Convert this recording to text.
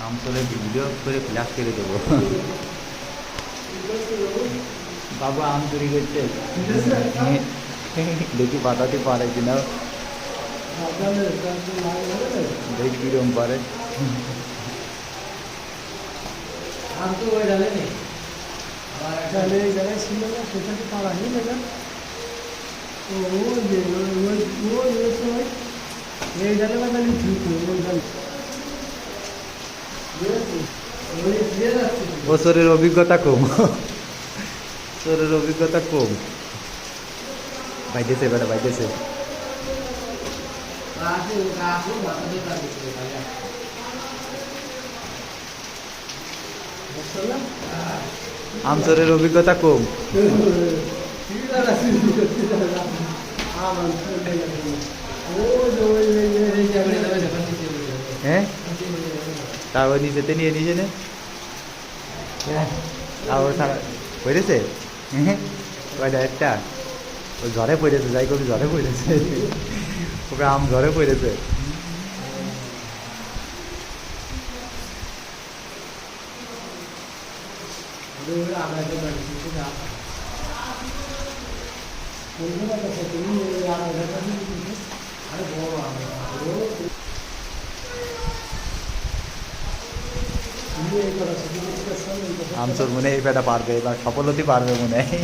আম তোলে ভিডিও করে ফ্ল্যাশ করে দেবো। বাবা আম চুরি করছে, দেখি বাতাতে পারে কিনা, দেখ কিরম পারে। আম তো ওই ডালে নেই, ডালে এই জায়গায় ছিল না, সেটাকে পাড়ানি না। ও যে ওই সময় এই ডালে বাদালি ঠিক ওই ডালে ও শরীর অভিজ্ঞতা কম, শরীর অভিজ্ঞতা কম। বাইতেছে বেটা, বাইতেছে। আমচরের অভিজ্ঞতা কম। হ্যাঁ, তারপর নিচেতে নিয়ে নিয়েছে না, তারপর সারা পড়েছে। হ্যাঁ, কয়টা একটা ওই ঝড়ে পড়েছে, যাই কবি ঝড়ে পড়েছে, ওকে আম ঝড়ে পড়েছে। আমচোর মনে হয় এই বেটা পারবে, এবার সফল হতে পারবে মনে হয়।